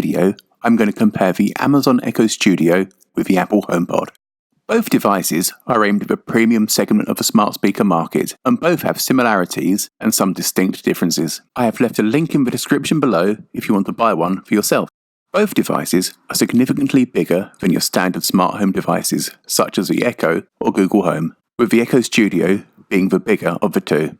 video, I'm going to compare the Amazon Echo Studio with the Apple HomePod. Both devices are aimed at a premium segment of the smart speaker market, and both have similarities and some distinct differences. I have left a link in the description below if you want to buy one for yourself. Both devices are significantly bigger than your standard smart home devices, such as the Echo or Google Home, with the Echo Studio being the bigger of the two.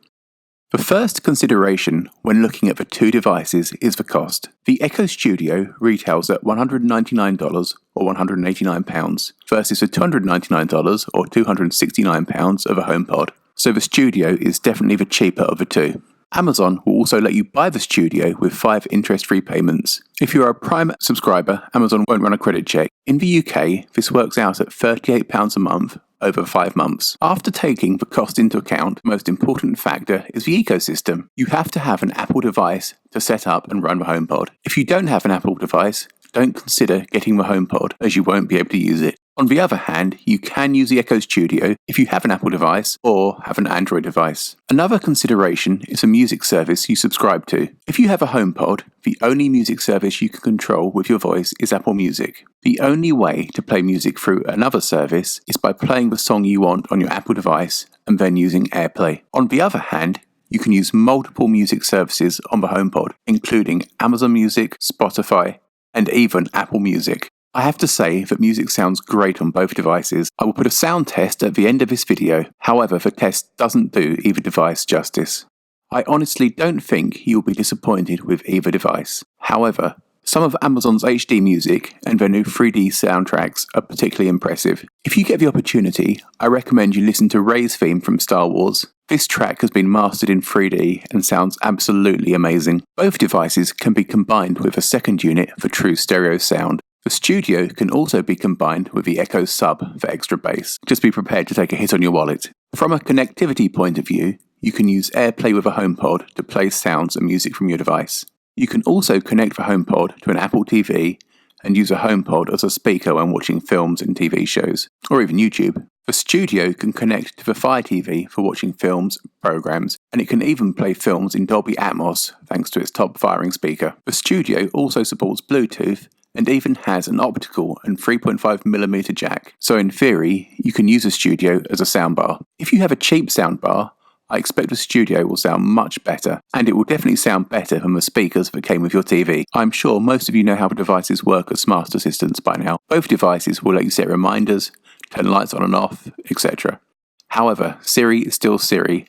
The first consideration when looking at the two devices is the cost. The Echo Studio retails at $199 or £189 versus the $299 or £269 of a HomePod, so the Studio is definitely the cheaper of the two. Amazon will also let you buy the Studio with 5 interest-free payments. If you are a Prime subscriber, Amazon won't run a credit check. In the UK, this works out at £38 a month over 5 months. After taking the cost into account, the most important factor is the ecosystem. You have to have an Apple device to set up and run the HomePod. If you don't have an Apple device, don't consider getting the HomePod, as you won't be able to use it. On the other hand, you can use the Echo Studio if you have an Apple device or have an Android device. Another consideration is the music service you subscribe to. If you have a HomePod, the only music service you can control with your voice is Apple Music. The only way to play music through another service is by playing the song you want on your Apple device and then using AirPlay. On the other hand, you can use multiple music services on the HomePod, including Amazon Music, Spotify, and even Apple Music. I have to say that music sounds great on both devices. I will put a sound test at the end of this video, however the test doesn't do either device justice. I honestly don't think you will be disappointed with either device. However, some of Amazon's HD music and their new 3D soundtracks are particularly impressive. If you get the opportunity, I recommend you listen to Rey's theme from Star Wars. This track has been mastered in 3D and sounds absolutely amazing. Both devices can be combined with a second unit for true stereo sound. The Studio can also be combined with the Echo Sub for extra bass. Just be prepared to take a hit on your wallet. From a connectivity point of view, you can use AirPlay with a HomePod to play sounds and music from your device. You can also connect the HomePod to an Apple TV and use a HomePod as a speaker when watching films and TV shows, or even YouTube. The Studio can connect to the Fire TV for watching films, programs, and it can even play films in Dolby Atmos thanks to its top-firing speaker. The Studio also supports Bluetooth and even has an optical and 3.5mm jack, so in theory, you can use a Studio as a soundbar. If you have a cheap soundbar, I expect the Studio will sound much better, and it will definitely sound better than the speakers that came with your TV. I'm sure most of you know how the devices work as smart assistants by now. Both devices will let you set reminders, turn lights on and off, etc. However, Siri is still Siri,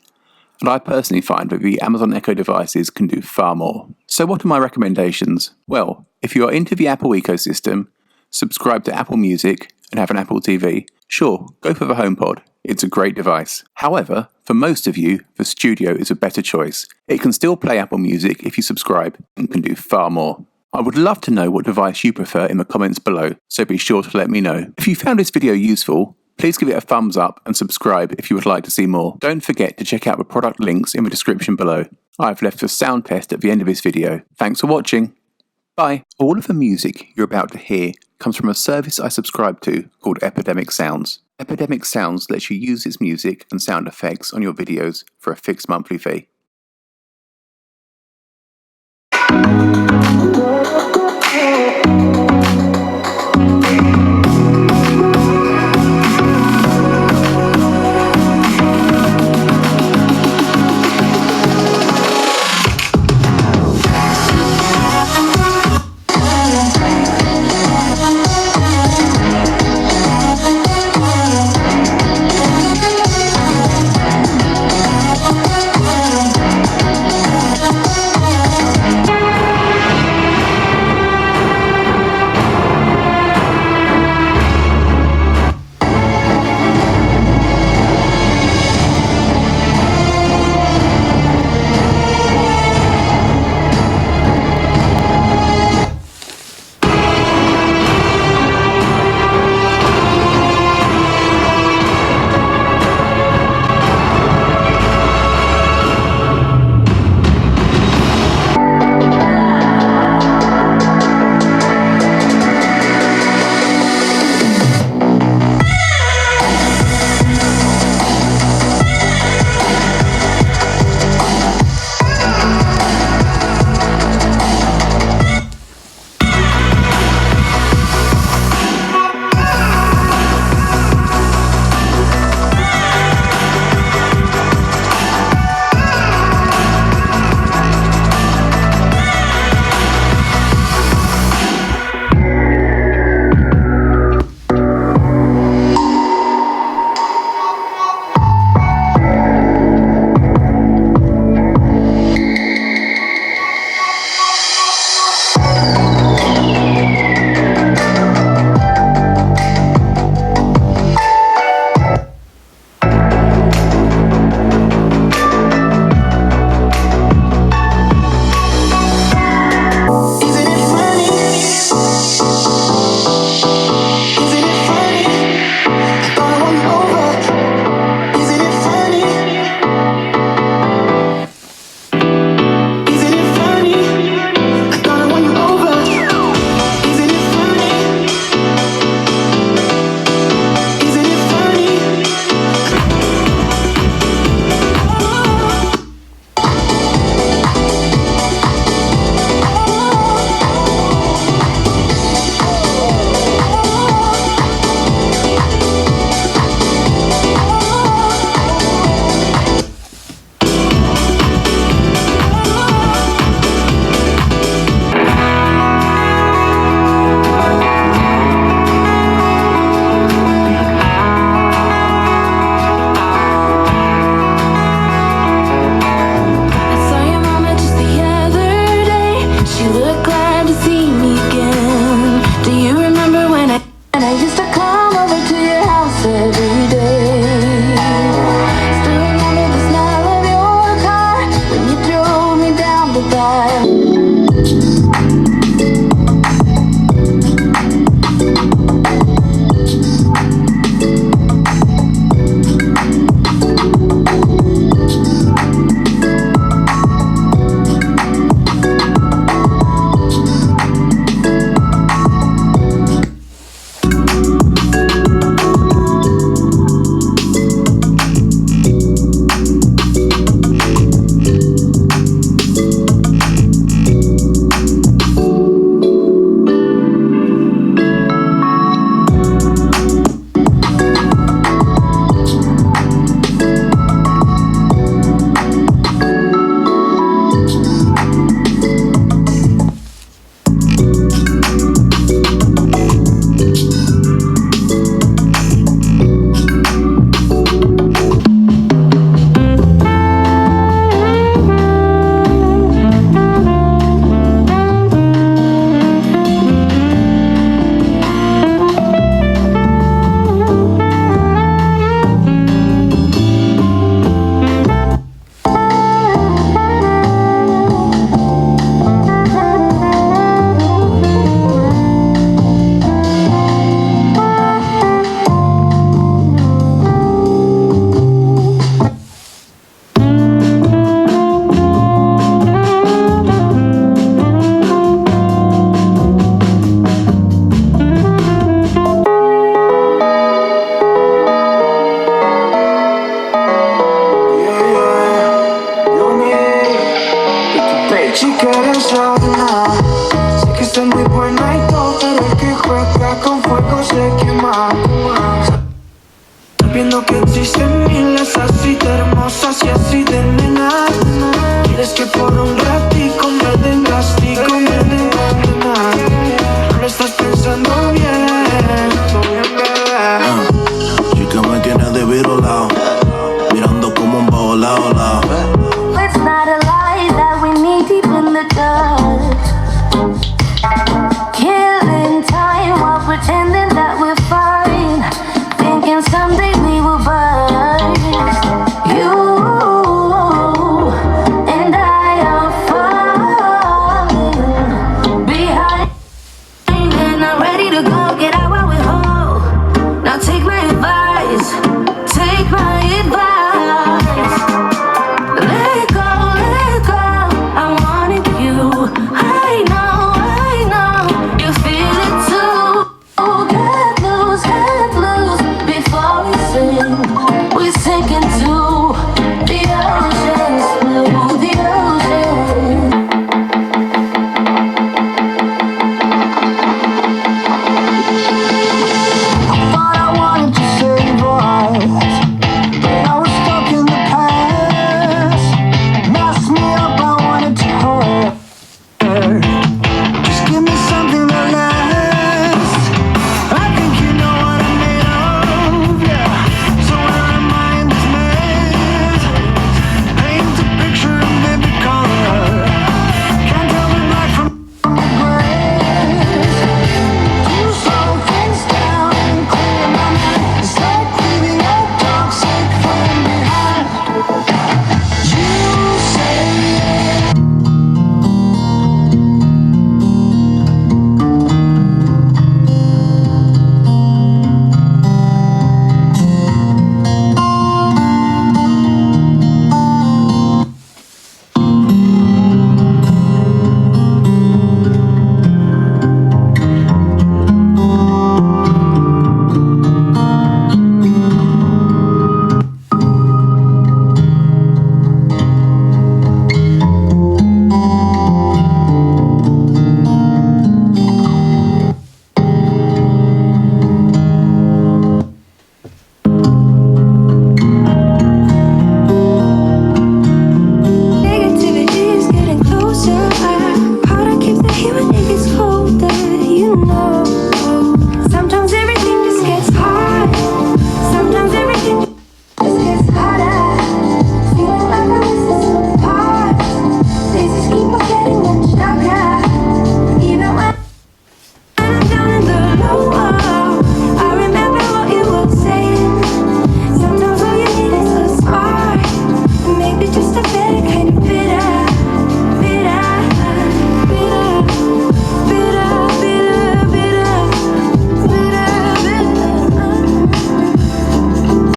and I personally find that the Amazon Echo devices can do far more. So what are my recommendations? Well, if you are into the Apple ecosystem, subscribe to Apple Music, and have an Apple TV, sure, go for the HomePod. It's a great device. However, for most of you, the Studio is a better choice. It can still play Apple Music if you subscribe and can do far more. I would love to know what device you prefer in the comments below, so be sure to let me know. If you found this video useful, please give it a thumbs up and subscribe if you would like to see more. Don't forget to check out the product links in the description below. I've left a sound test at the end of this video. Thanks for watching. Bye. All of the music you're about to hear comes from a service I subscribe to called Epidemic Sounds. Epidemic Sounds lets you use its music and sound effects on your videos for a fixed monthly fee. strong.